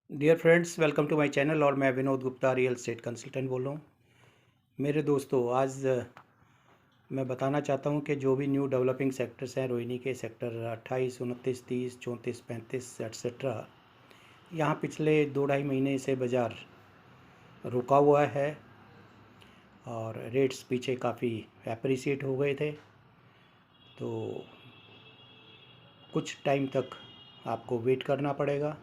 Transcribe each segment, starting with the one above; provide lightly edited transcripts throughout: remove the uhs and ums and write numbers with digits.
Dear friends, welcome to my channel. और मैं Vinod Gupta, real estate consultant बोल रहा हूँ। मेरे दोस्तों, आज मैं बताना चाहता हूँ कि जो भी न्यू डेवलपिंग सेक्टर्स हैं, रोहिणी के सेक्टर 28, 29, 30, 34, 35 एट्सेट्रा, यहाँ पिछले 2-2.5 महीने से बाज़ार रुका हुआ है और रेट्स पीछे काफ़ी एप्रिसिएट हो गए थे। तो कुछ टाइम तक आपको वेट करना पड़ेगा,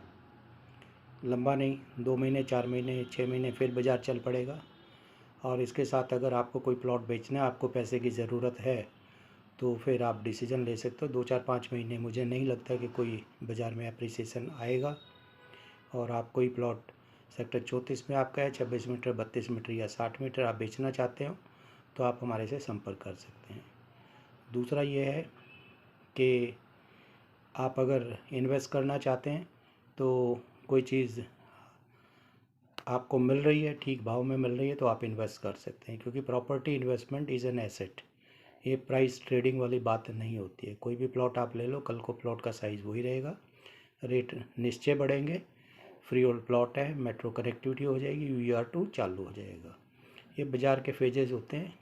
लंबा नहीं, 2 महीने, 4 महीने, 6 महीने, फिर बाज़ार चल पड़ेगा। और इसके साथ अगर आपको कोई प्लॉट बेचना है, आपको पैसे की ज़रूरत है, तो फिर आप डिसीजन ले सकते हो। 2, 4, 5 महीने मुझे नहीं लगता कि कोई बाज़ार में अप्रिसिएशन आएगा। और आप कोई प्लॉट सेक्टर 34 में आपका है, 26 मीटर, 32 मीटर या 60 मीटर आप बेचना चाहते हो, तो आप हमारे से संपर्क कर सकते हैं। दूसरा ये है कि आप अगर इन्वेस्ट करना चाहते हैं तो कोई चीज़ आपको मिल रही है, ठीक भाव में मिल रही है, तो आप इन्वेस्ट कर सकते हैं, क्योंकि property investment is an asset. ये प्राइस ट्रेडिंग वाली बात नहीं होती है। कोई भी प्लॉट आप ले लो, कल को प्लॉट का साइज़ वही रहेगा, रेट निश्चय बढ़ेंगे। फ्री होल्ड प्लॉट है, मेट्रो कनेक्टिविटी हो जाएगी, UR2 चालू हो जाएगा। ये बाज़ार के फेजेस होते हैं।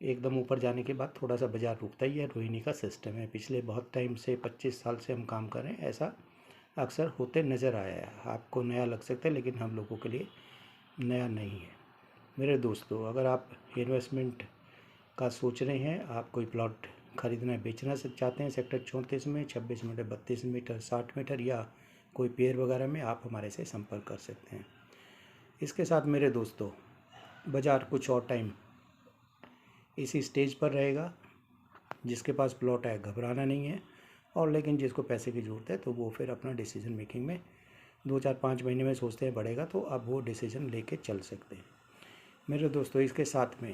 एकदम ऊपर जाने के बाद थोड़ा सा बाज़ार रुकता ही है। रोहिणी का सिस्टम है, पिछले बहुत टाइम से 25 साल से हम काम कर रहे हैं, ऐसा अक्सर होते नज़र आया है। आपको नया लग सकता है, लेकिन हम लोगों के लिए नया नहीं है। मेरे दोस्तों, अगर आप इन्वेस्टमेंट का सोच रहे हैं, आप कोई प्लॉट खरीदना बेचना से चाहते हैं सेक्टर 34 में, 26 मीटर, 32 मीटर, 60 मीटर या कोई पेयर वगैरह में, आप हमारे से संपर्क कर सकते हैं। इसके साथ मेरे दोस्तों, बाज़ार कुछ और टाइम इसी स्टेज पर रहेगा। जिसके पास प्लॉट है, घबराना नहीं है। और लेकिन जिसको पैसे की ज़रूरत है, तो वो फिर अपना डिसीजन मेकिंग में 2, 4, 5 महीने में सोचते हैं बढ़ेगा, तो अब वो डिसीजन लेके चल सकते हैं। मेरे दोस्तों, इसके साथ में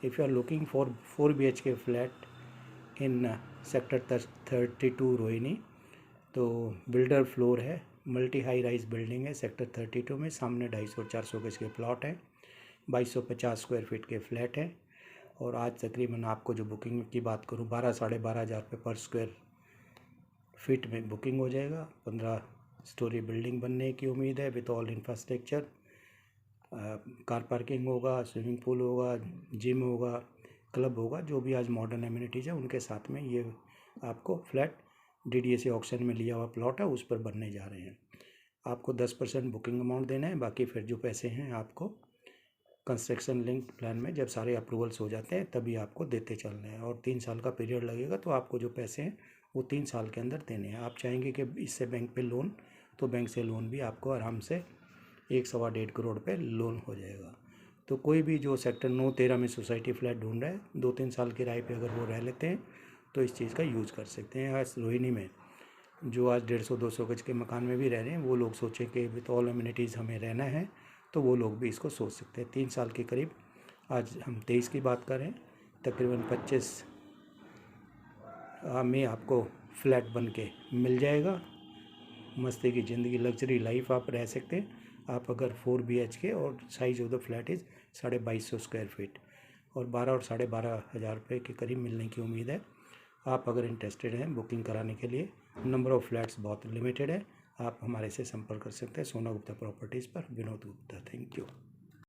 if you are looking for 4 BHK flat in sector 32 Rohini, तो बिल्डर फ्लोर है, मल्टी हाई राइज बिल्डिंग है सेक्टर 32 में। सामने 250-400 गज के प्लॉट हैं, 2250 स्क्वायर फीट के फ्लैट हैं। और आज तकरीबन आपको जो बुकिंग की बात करूं, 12-12,500 रुपये पर स्क्वायर फीट में बुकिंग हो जाएगा। 15 स्टोरी बिल्डिंग बनने की उम्मीद है with all infrastructure. Car parking होगा, स्विमिंग पूल होगा, जिम होगा, क्लब होगा, जो भी आज मॉडर्न एमिनिटीज़ है उनके साथ में ये आपको फ्लैट DDA ऑक्शन में लिया हुआ प्लॉट है, उस पर बनने जा रहे हैं। आपको 10% बुकिंग अमाउंट देना है, बाकी फिर जो पैसे हैं आपको कंस्ट्रक्शन लिंक प्लान में जब सारे अप्रूवल्स हो जाते हैं तभी आपको देते चलना है। और 3 साल का पीरियड लगेगा, तो आपको जो पैसे हैं वो 3 साल के अंदर देने हैं। आप चाहेंगे कि इससे बैंक पे लोन, तो बैंक से लोन भी आपको आराम से 1-1.25 करोड़ पे लोन हो जाएगा। तो कोई भी जो सेक्टर 9-13 में सोसाइटी फ्लैट ढूंढ रहा है, 2-3 साल किराए पे अगर वो रह लेते हैं, तो इस चीज़ का यूज़ कर सकते हैं। आज रोहिणी में जो आज 150-200 गज के मकान में भी रह रहे हैं, वो लोग सोचें कि विद ऑल एमिनिटीज़ हमें रहना है, तो वो लोग भी इसको सोच सकते हैं। 3 साल के करीब, आज हम 23 की बात करें, तकरीबन 25 में आपको फ्लैट बन के मिल जाएगा। मस्ती की ज़िंदगी, लग्जरी लाइफ आप रह सकते हैं। आप अगर 4 BHK और size of the flat is 2250 square feet और 12 और 12,500 रुपये के करीब मिलने की उम्मीद है। आप अगर इंटरेस्टेड हैं बुकिंग कराने के लिए, नंबर ऑफ़ फ्लैट्स बहुत लिमिटेड है, आप हमारे से संपर्क कर सकते हैं। सोना गुप्ता प्रॉपर्टीज़ पर, विनोद गुप्ता। Thank you.